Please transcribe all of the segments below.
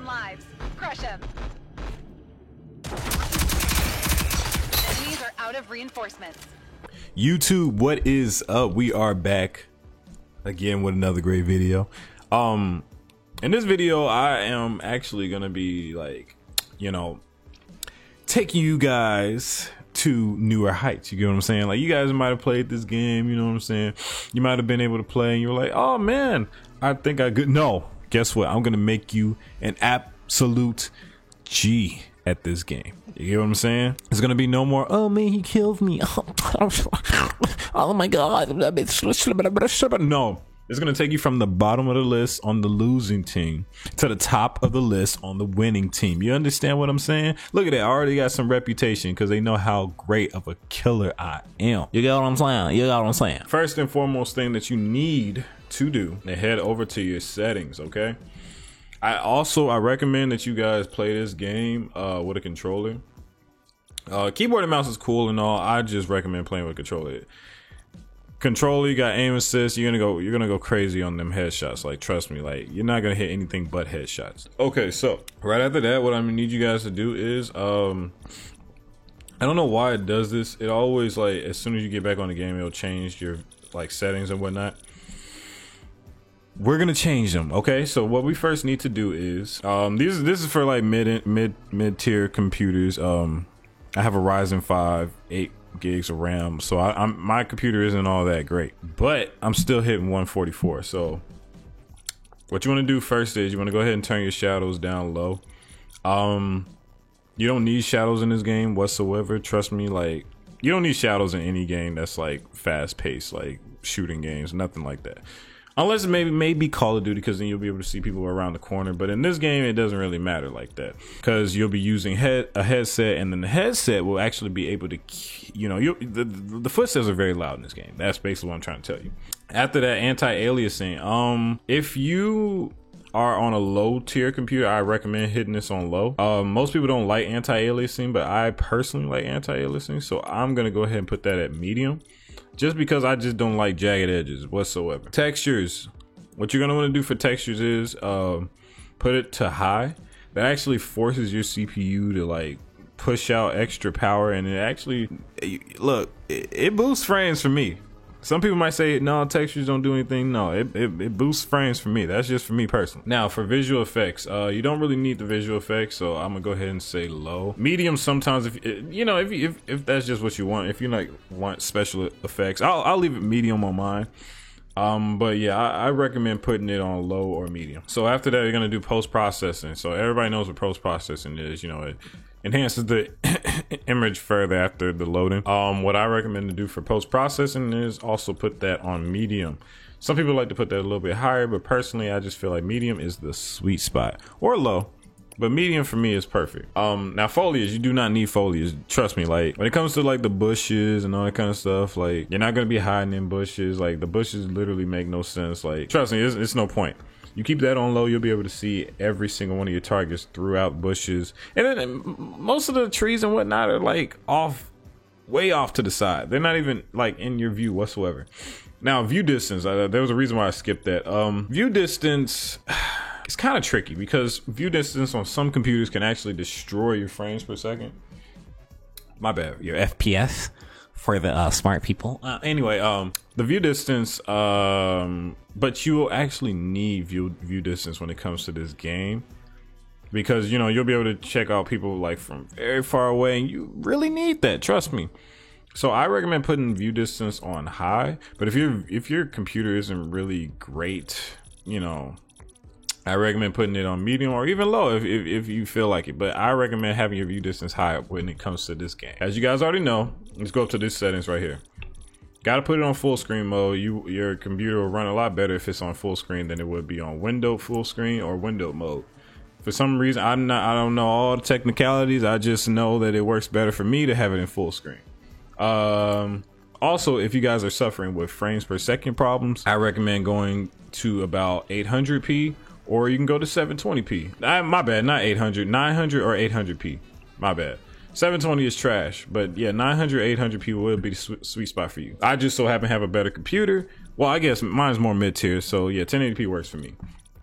on lives. Crush him. Enemies are out of reinforcements. YouTube, what is up? We are back again with another great video. In this video, I am actually gonna be like, taking you guys to newer heights. You get what I'm saying? Like, you guys might have played this game, you know what I'm saying? You might have been able to play and you're like, oh man, I think I could. No, guess what? I'm gonna make you an absolute G at this game. You get what I'm saying? It's gonna be no more, oh man, he killed me. Oh my god. No. It's going to take you from the bottom of the list on the losing team to the top of the list on the winning team. You understand what I'm saying? Look at that. I already got some reputation because they know how great of a killer I am. You get what I'm saying? You get what I'm saying? First and foremost thing that you need to do is head over to your settings, okay? I recommend that you guys play this game with a controller. Keyboard and mouse is cool and all. I just recommend playing with a controller. Controller, you got aim assist, you're gonna go crazy on them headshots. Like, trust me, like, you're not gonna hit anything but headshots. Okay, so right after that, what I'm gonna need you guys to do is I don't know why it does this. It always, like, as soon as you get back on the game, it'll change your like settings and whatnot. We're gonna change them. Okay, so what we first need to do is this is for like mid tier computers. I have a Ryzen 5 8 gigs of RAM, so my computer isn't all that great, but I'm still hitting 144. So what you want to do first is you want to go ahead and turn your shadows down low. You don't need shadows in this game whatsoever. Trust me, like, you don't need shadows in any game that's like fast paced, like shooting games, nothing like that. Unless maybe Call of Duty, because then you'll be able to see people around the corner. But in this game, it doesn't really matter like that, because you'll be using a headset, and then the headset will actually be able to, the footsteps are very loud in this game. That's basically what I'm trying to tell you. After that, anti-aliasing. If you are on a low tier computer, I recommend hitting this on low. Most people don't like anti-aliasing, but I personally like anti-aliasing, so I'm gonna go ahead and put that at medium. Just because I just don't like jagged edges whatsoever. Textures. What you're gonna want to do for textures is put it to high. That actually forces your CPU to like push out extra power, and it actually, look, it boosts frames for me. Some people might say, no, textures don't do anything. No, it boosts frames for me. That's just for me personally. Now, for visual effects, you don't really need the visual effects, so I'm gonna go ahead and say low. Medium sometimes, if that's just what you want. If you like want special effects, I'll leave it medium on mine. But yeah, I recommend putting it on low or medium. So after that, you're gonna do post-processing. So everybody knows what post-processing is. It enhances the image further after the loading. What I recommend to do for post-processing is also put that on medium. Some people like to put that a little bit higher, but personally I just feel like medium is the sweet spot, or low, but medium for me is perfect. Now foliage, you do not need foliage. Trust me, like when it comes to like the bushes and all that kind of stuff, like you're not gonna be hiding in bushes. Like the bushes literally make no sense. Like, trust me, it's no point. You keep that on low, you'll be able to see every single one of your targets throughout bushes. And then most of the trees and whatnot are like way off to the side. They're not even like in your view whatsoever. Now, view distance, there was a reason why I skipped that. View distance, it's kind of tricky because view distance on some computers can actually destroy your frames per second. My bad, your FPS. For the smart people. Anyway, the view distance, but you will actually need view distance when it comes to this game, because you'll be able to check out people like from very far away, and you really need that, trust me. So I recommend putting view distance on high, but if your computer isn't really great, I recommend putting it on medium or even low if you feel like it. But I recommend having your view distance high when it comes to this game. As you guys already know, let's go up to this settings right here. Got to put it on full screen mode. Your computer will run a lot better if it's on full screen than it would be on window full screen or window mode. For some reason, I don't know all the technicalities. I just know that it works better for me to have it in full screen. Also, if you guys are suffering with frames per second problems, I recommend going to about 800p. Or you can go to 720p. My bad, not 800, 900 or 800p. My bad. 720 is trash, but yeah, 900, 800p will be the sweet spot for you. I just so happen to have a better computer. Well, I guess mine's more mid-tier, so yeah, 1080p works for me.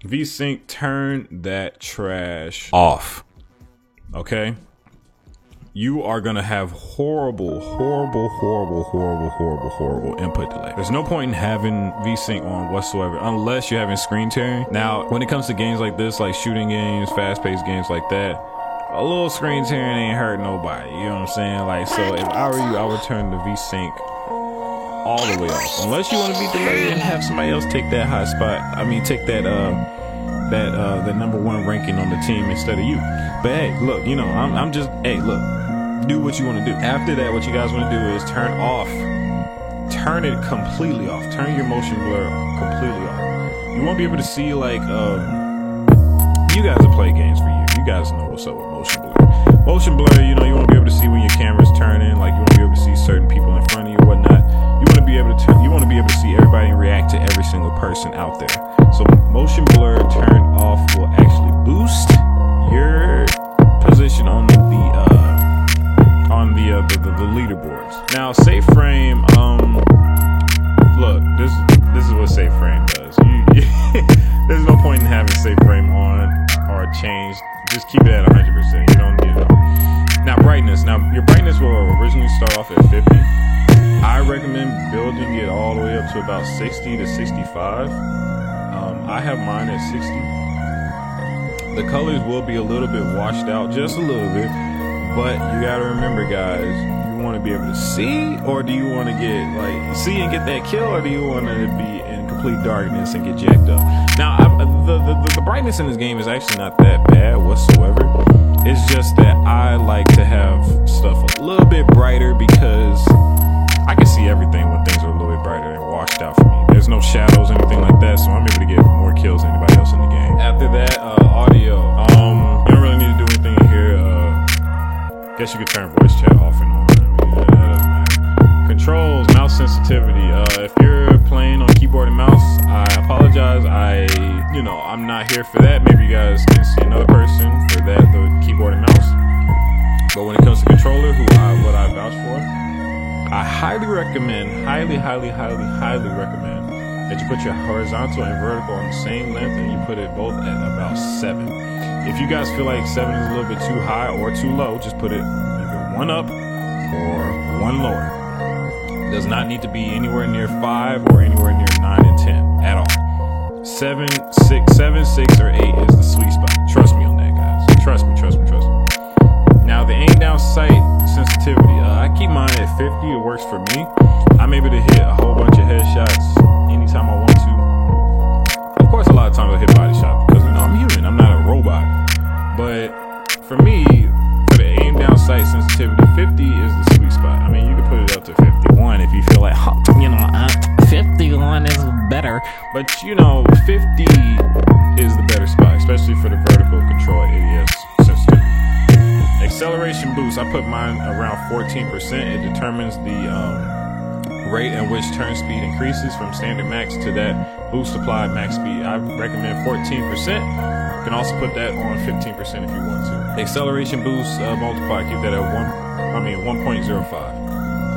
VSync, turn that trash off. Okay? You are gonna have horrible input delay. There's no point in having VSync on whatsoever unless you're having screen tearing. Now, when it comes to games like this, like shooting games, fast-paced games like that, a little screen tearing ain't hurt nobody. You know what I'm saying? Like, so if I were you, I would turn the VSync all the way off. Unless you want to be delayed and have somebody else take that hot spot. I mean, take that the number one ranking on the team instead of you. But hey, look, you know, I'm just, hey, look, do what you want to do. After that, what you guys want to do is turn it completely off. Turn your motion blur completely off. You won't be able to see, like, you guys have played games for years. You guys know what's up with motion blur. Motion blur, you know, you won't be able to see when your camera's turning. Like, you won't be able to see certain people in front of you or whatnot. You want to be able to see everybody and react to every single person out there. So motion blur turned off will actually boost your position on the leaderboards. Now, safe frame, look, this is what safe frame does. There's no point in having safe frame on or changed. Just keep it at 100%. You don't need it. Now, brightness. Now, your brightness will originally start off at 50. I recommend building it all the way up to about 60 to 65. I have mine at 60. The colors will be a little bit washed out, just a little bit. But you gotta remember, guys, you want to be able to see, or do you want to get, like, see and get that kill, or do you want to be in complete darkness and get jacked up? Now, the brightness in this game is actually not that bad whatsoever. It's just that I like to have stuff a little bit brighter because I can see everything when things are a little bit brighter and washed out for me. There's no shadows, anything like that, so I'm able to get more kills than anybody else in the game. After that, audio. You don't really need to do anything in here. Guess you could turn voice chat off and on. I mean, that doesn't matter. Controls, mouse sensitivity. If you're playing on keyboard and mouse, I apologize. I'm not here for that. Maybe you guys can see another person for that, the keyboard and mouse. But when it comes to controller, what I vouch for, I highly recommend, highly recommend that you put your horizontal and vertical on the same length and you put it both at about 7. If you guys feel like 7 is a little bit too high or too low, just put it either 1 up or 1 lower. It does not need to be anywhere near 5 or anywhere near 9 and 10 at all. 7, 6, or 8 is the sweet spot. Trust me on that, guys. Trust me. Now, the aim down sight sensitivity, I keep mine at 50. It works for me. I'm able to hit a whole bunch of headshots anytime I want to. Of course, a lot of times I hit body shots because I'm human. I'm not a robot. But for me, for the aim down sight sensitivity, 50 is the sweet spot. I mean, you can put it up to 51 if you feel like, 51 is better. But 50 is the better spot, especially for the vertical control ADS sensitivity. Acceleration boost, I put mine around 14%. It determines the rate at which turn speed increases from standard max to that boost applied max speed. I recommend 14%. You can also put that on 15% if you want to. Acceleration boost multiply, keep that at 1.05.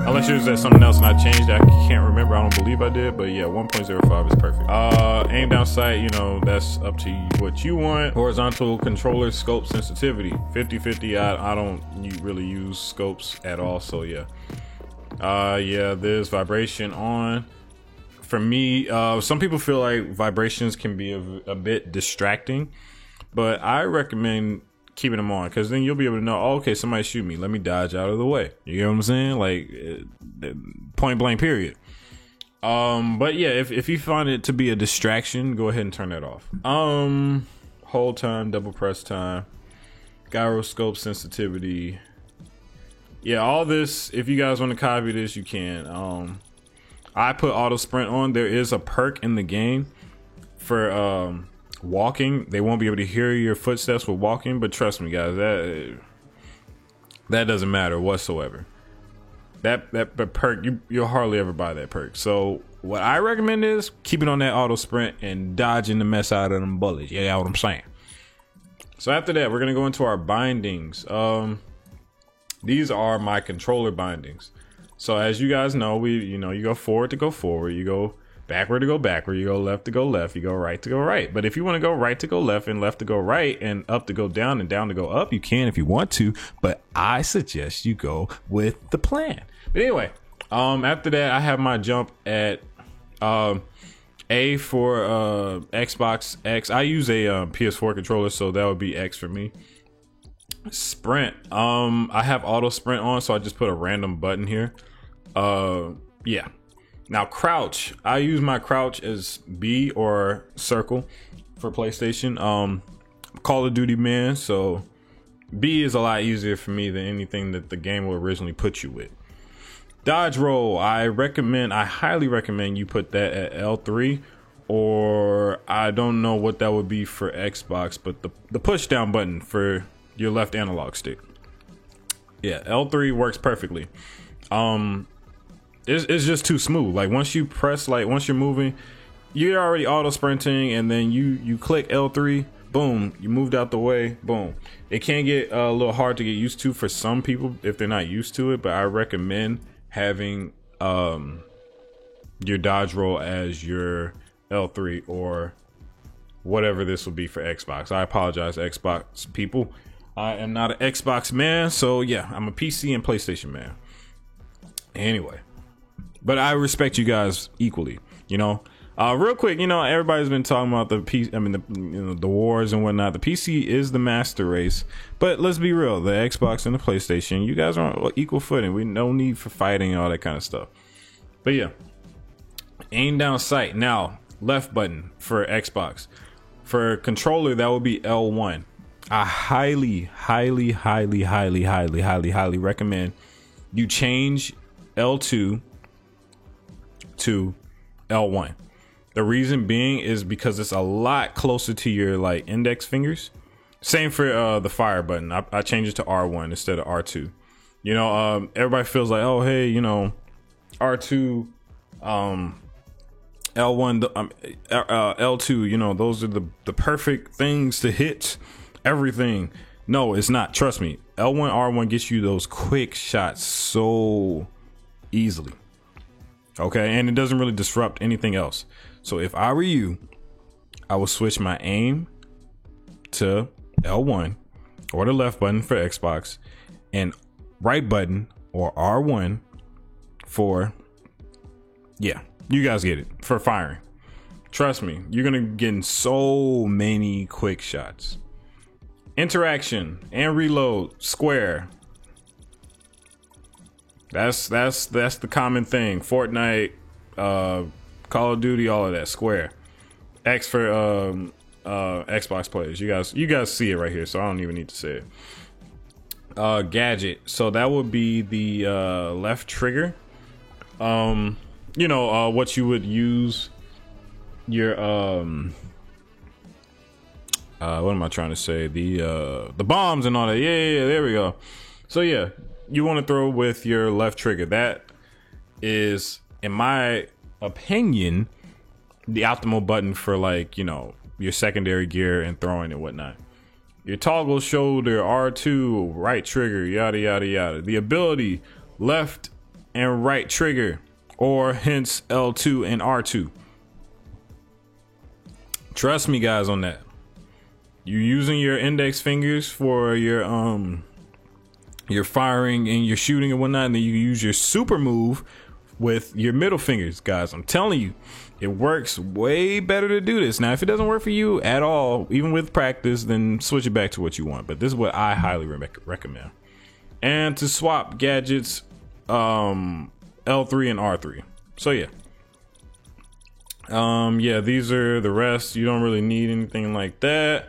Unless yours is something else and I changed it, I can't remember. I don't believe I did, but yeah, 1.05 is perfect. Aim down sight, that's up to you, what you want. Horizontal controller scope sensitivity, 50-50. I don't really use scopes at all, so yeah. There's vibration on. For me, some people feel like vibrations can be a bit distracting, but I recommend keeping them on because then you'll be able to know, okay, somebody shoot me, let me dodge out of the way. You know what I'm saying? Like point blank period. But yeah, if you find it to be a distraction, go ahead and turn that off. Hold time, double press time, gyroscope sensitivity. Yeah, all this, if you guys want to copy this, you can. I put auto sprint on. There is a perk in the game for walking. They won't be able to hear your footsteps with walking, but trust me, guys, that doesn't matter whatsoever. That perk, you'll hardly ever buy that perk. So what I recommend is keep it on that auto sprint and dodging the mess out of them bullets. You know what I'm saying? So after that, we're gonna go into our bindings. These are my controller bindings. So as you guys know, you go forward to go forward, you go backward to go backward, you go left to go left, you go right to go right. But if you want to go right to go left and left to go right and up to go down and down to go up, you can if you want to, but I suggest you go with the plan. But anyway, after that, I have my jump at A for Xbox X. I use a PS4 controller, so that would be X for me. Sprint, I have auto sprint on, so I just put a random button here. Yeah. Now crouch, I use my crouch as B or circle for PlayStation. Call of Duty man, so B is a lot easier for me than anything that the game will originally put you with. Dodge roll, I highly recommend you put that at L3, or I don't know what that would be for Xbox, but the push down button for your left analog stick. Yeah, L3 works perfectly. It's just too smooth. Like once you press, like once you're moving, you're already auto sprinting, and then you click L3, boom, you moved out the way, boom. It can get a little hard to get used to for some people if they're not used to it, but I recommend having your dodge roll as your L3 or whatever this will be for Xbox. I apologize, Xbox people. I am not an Xbox man, so yeah, I'm a PC and PlayStation man. Anyway, but I respect you guys equally, you know. Real quick, you know, everybody's been talking about the PC, I mean, the wars and whatnot. The PC is the master race, but let's be real, the Xbox and the PlayStation, you guys are on equal footing. We no need for fighting and all that kind of stuff. But yeah, aim down sight. Now, left button for Xbox. For controller, that would be L1. I highly recommend you change L2 to L1. The reason being is because it's a lot closer to your like index fingers. Same for the fire button. I changed it to R1 instead of R2. You know, everybody feels like, oh hey, you know, R2, L1, L2. You know, those are the perfect things to hit everything. No, it's not. Trust me. L1, R1 gets you those quick shots so easily. Okay, and it doesn't really disrupt anything else. So if I were you, I would switch my aim to L1 or the left button for Xbox and right button or R1 for, yeah, you guys get it, for firing. Trust me, you're gonna get so many quick shots. Interaction and reload, square. That's the common thing. Fortnite, Call of Duty, all of that. Square. X for Xbox players. You guys see it right here, so I don't even need to say it. Gadget. So that would be the left trigger. You know, what you would use your what am I trying to say? The bombs and all that. Yeah, there we go. So yeah, you want to throw with your left trigger. That is, in my opinion, the optimal button for, like, you know, your secondary gear and throwing and whatnot. Your toggle shoulder, R2, right trigger, yada yada yada. The ability, left and right trigger, or hence L2 and R2. Trust me guys on that. You're using your index fingers for your firing and your shooting and whatnot, and then you use your super move with your middle fingers. Guys, I'm telling you, it works way better to do this. Now, if it doesn't work for you at all, even with practice, then switch it back to what you want. But this is what I highly recommend. And to swap gadgets, L3 and R3. So yeah. Yeah, these are the rest. You don't really need anything like that.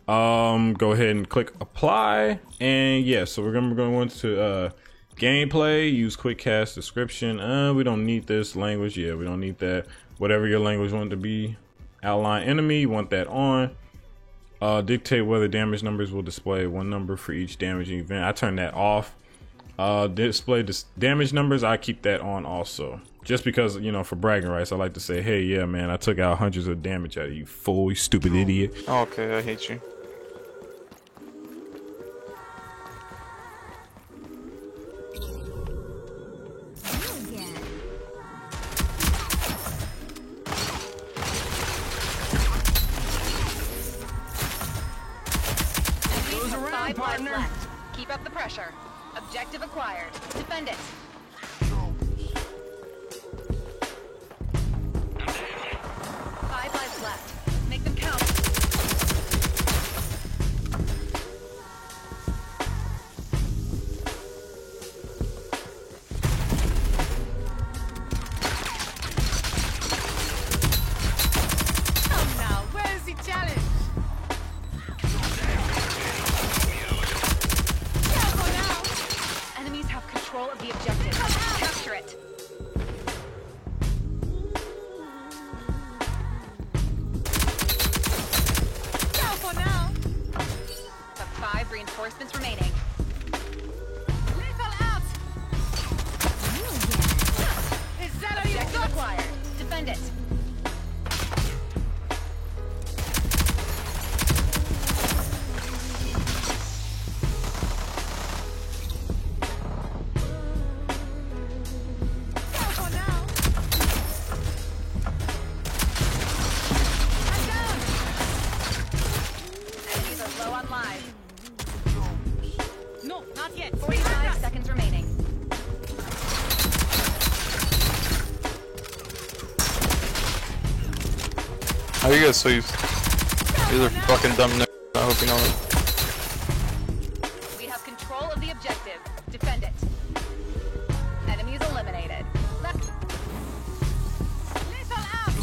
Go ahead and click apply, and yeah, so we're gonna go into gameplay. Use quick cast description. We don't need this language. Yeah, we don't need that. Whatever your language want to be. Outline enemy, you want that on. Dictate whether damage numbers will display one number for each damaging event. I turn that off. Display damage numbers, I keep that on also. Just because, you know, for bragging rights, I like to say, hey, yeah, man, I took out hundreds of damage out of you, fool, you stupid idiot. Okay, I hate you. acquired. Defend it. 5 lives left. Make them count. Come now, where is the challenge? Careful now. Enemies have control of the objective. Capture it. Careful now. Have 5 reinforcements remaining. Lethal out. Is that objective acquired? Defend it. Careful now. I'm down. Enemies are low on lives. No, not yet. 45 seconds remaining. How are you guys so used? These are fucking dumb n****s. I hope you know it. We have control of the objective. Defend it. Enemies eliminated. Left. Lethal out.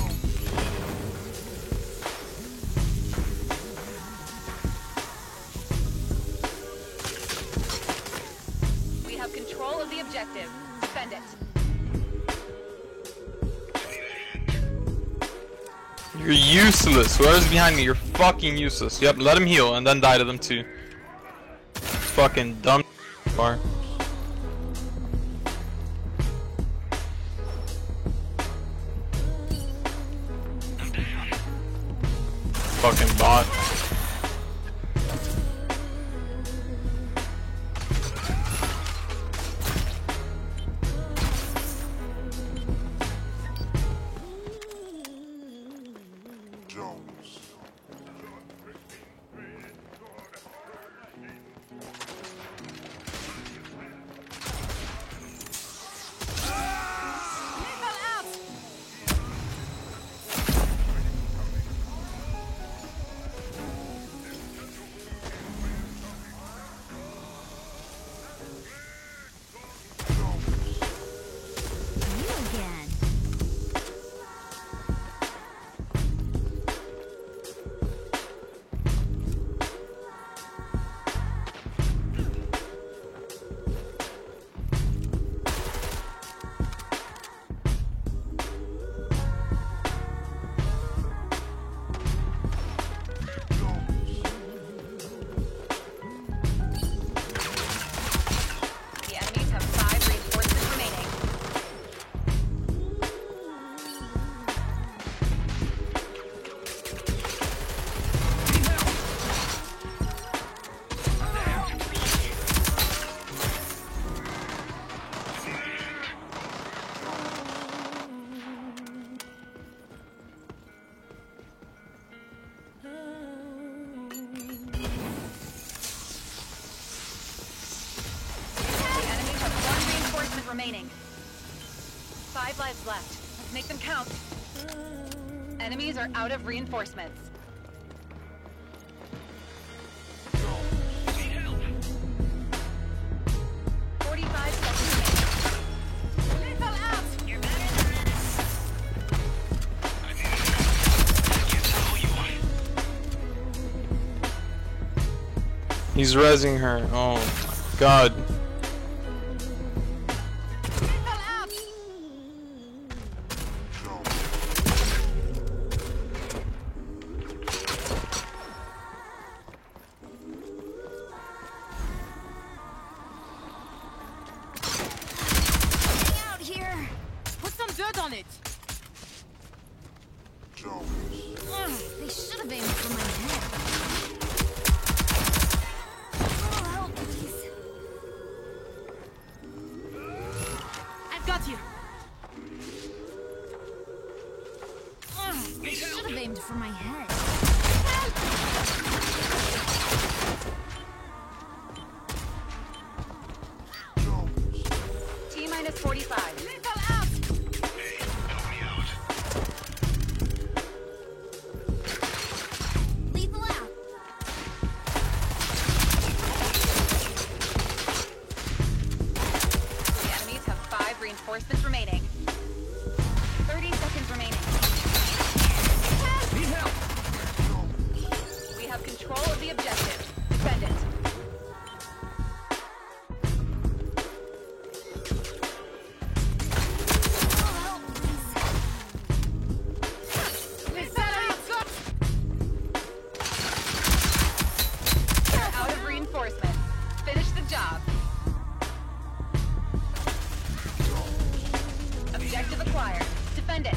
We have control of the objective. Defend it. You're useless. Whoever's behind me, you're fucking useless. Yep, let him heal and then die to them too. Fucking dumb bar. Fucking bot. Lethal out. You again. The enemies have 5 reinforcements remaining. The enemies have 1 reinforcement remaining. 5 lives left. Let's make them count. Enemies are out of reinforcements. Forty-five seconds remaining. Lethal out. You're He's rezzing her. Oh my god. lethal out. Out here. Put some dirt on it. They should have aimed for my head. Oh, help, please. I've got you. They should have aimed for my head. 45. Lethal out! Lethal out! The enemies have 5 reinforcements remaining. 30 seconds remaining. Need help! We have control of the objective. Defend it. They're out of reinforcements. Finish the job. Objective acquired. Defend it.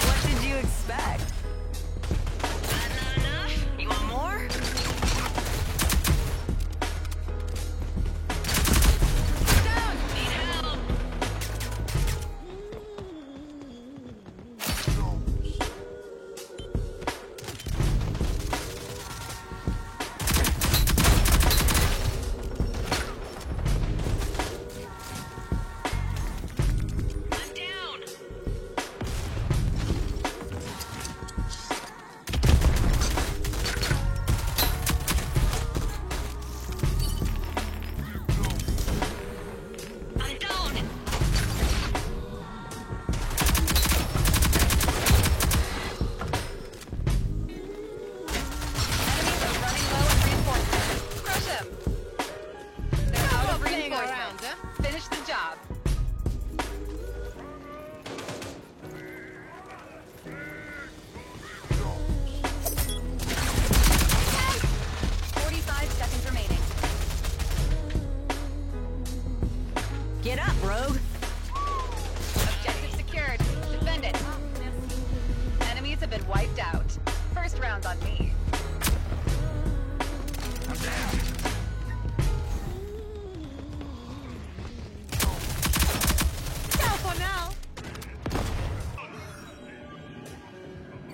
What did you expect? That not enough? You want more? Down! Need help! I'm down! I'm down! Enemies are running low on reinforcements. Crush them. They're out of reinforcements. Finish the job. Forty-five seconds remaining. Get up, rogue! Objective secured. Defend it. Enemies have been wiped out. First round on me. I'm down! Go for now!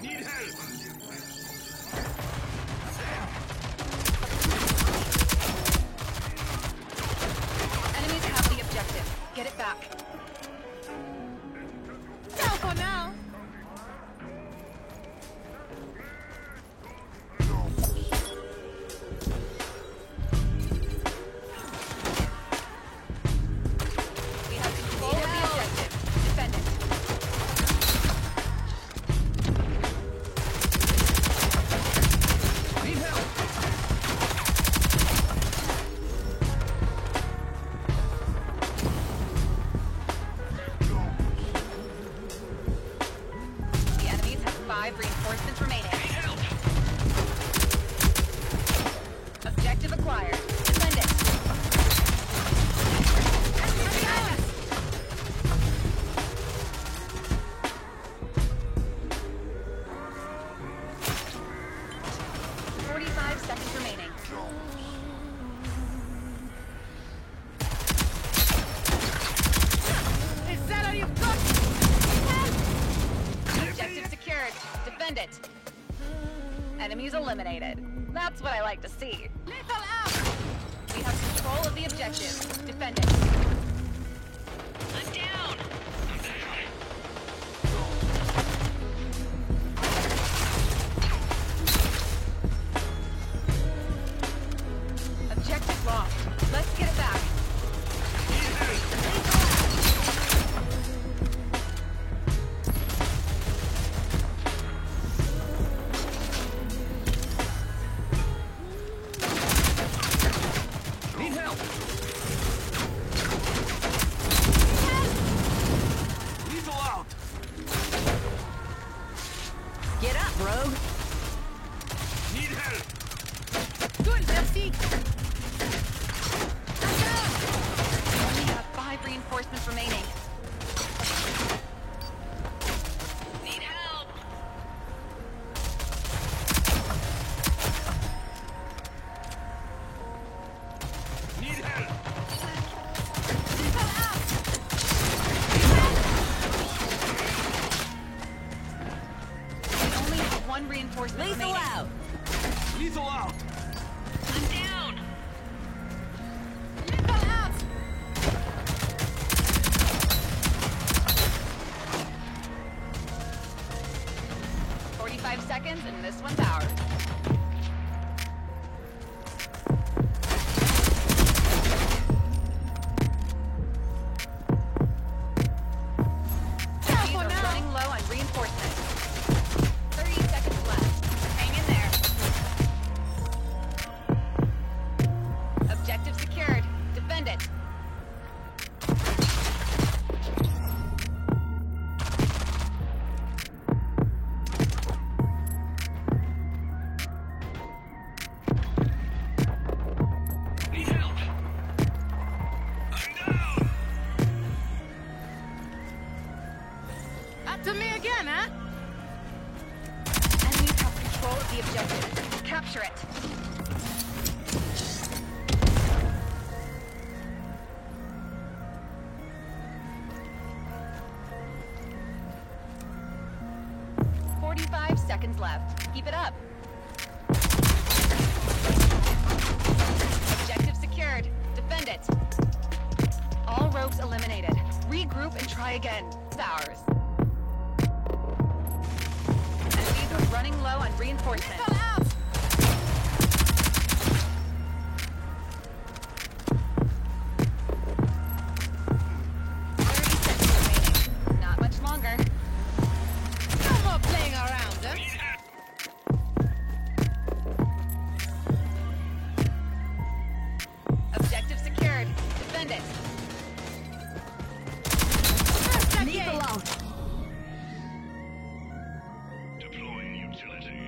Need help! Enemies have the objective. Get it back. Go for now! We have control of the objective. Defend it. Need help! The enemies have 5 reinforcements remaining. Objective acquired. Defend it. Forty-five seconds remaining. Is that all you've got? Objective secured. Defend it. Enemies eliminated. That's what I like to see. Lethal out! We have control of the objective. Defend it. I'm down! Objective lost. Let's get it back. Need help! Lethal out! Get up, rogue! Need help! Good, merci! Objective secured. Defend it. Need help. I'm down. Up to me again, huh? Enemies have control of the objective. Capture it. Seconds left. Keep it up. Objective secured. Defend it. All rogues eliminated. Regroup and try again. It's ours. Enemies are running low on reinforcements. Fell out! 30 seconds remaining. Not much longer. No more playing around, huh? Objective secured. Defend it. Lethal out! Deploying utility.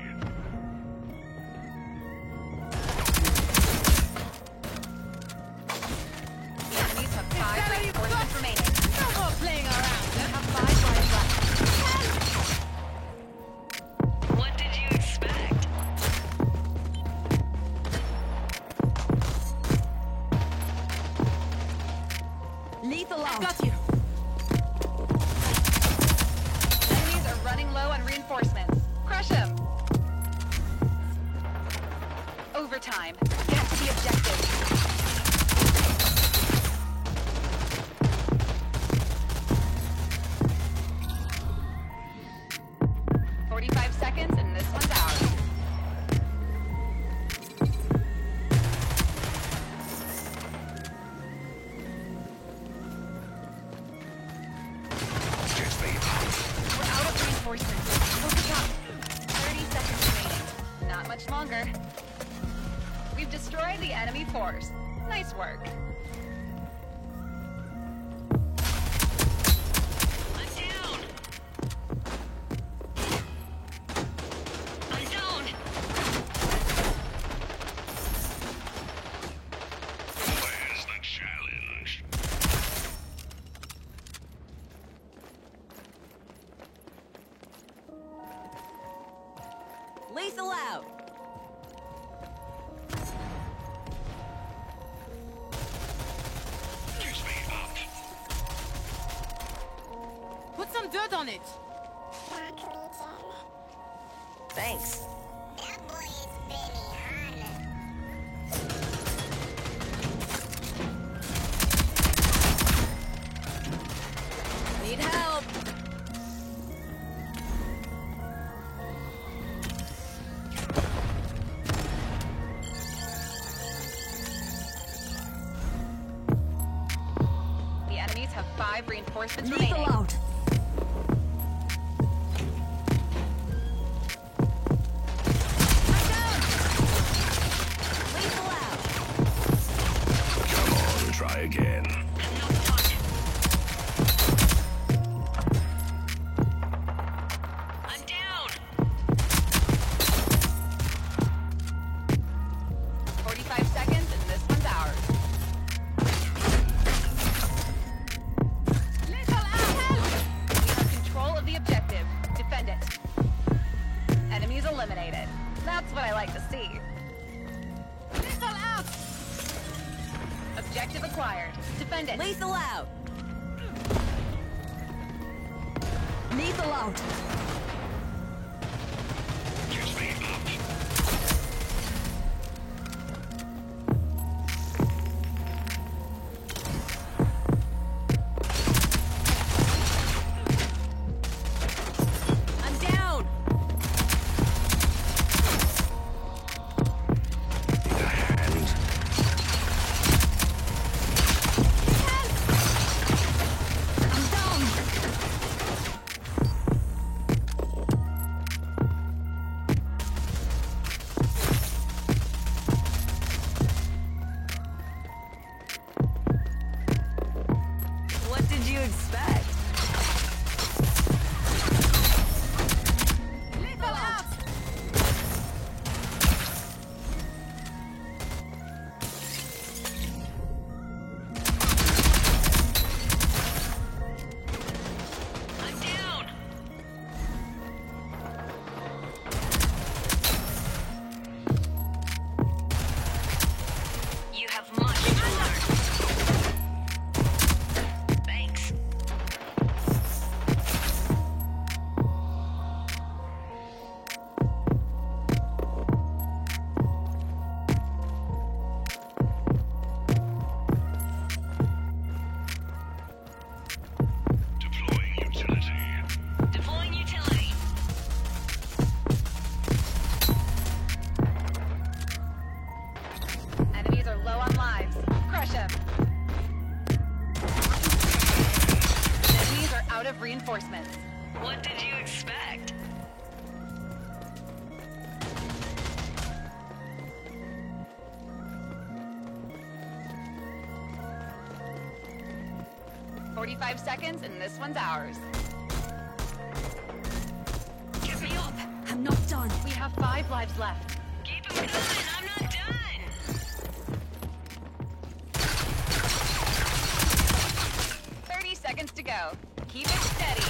The enemies have 5 reinforcements remaining. No more playing around, You huh? have 5 lives left. What did you expect? Lethal out! Got you! Enemies are running low on reinforcements. Crush them. Overtime. Get to the objective. "45 seconds and this one's ours." We're out of reinforcements. Focus up. 30 seconds remaining. Not much longer. We've destroyed the enemy force. Nice work. I'm down. I'm down. Where's the challenge? Lethal out. Keeps me up. Put some dirt on it! Thanks. Need help. The enemies have 5 reinforcements Lethal remaining. out! Lethal out. Come on, try again. No fun. I'm down. 45 seconds and this one's ours. Lethal out! We have control of the objective. Defend it. Enemies eliminated. That's what I like to see. Lethal out! Objective acquired. Defend it. Lethal out. Lethal out! Keeps me up. I'm down. Need a hand. I'm down! reinforcements. What did you expect? "45 seconds, and this one's ours." Get me up! I'm not done. We have 5 lives left. Keep him coming! I'm not done! 30 seconds to go. Keep it steady.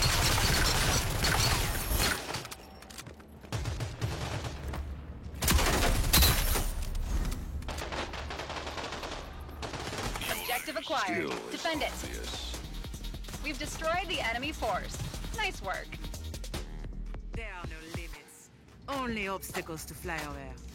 Objective acquired. Still is Defend it. obvious. We've destroyed the enemy force. Nice work. There are no limits. Only obstacles to fly over.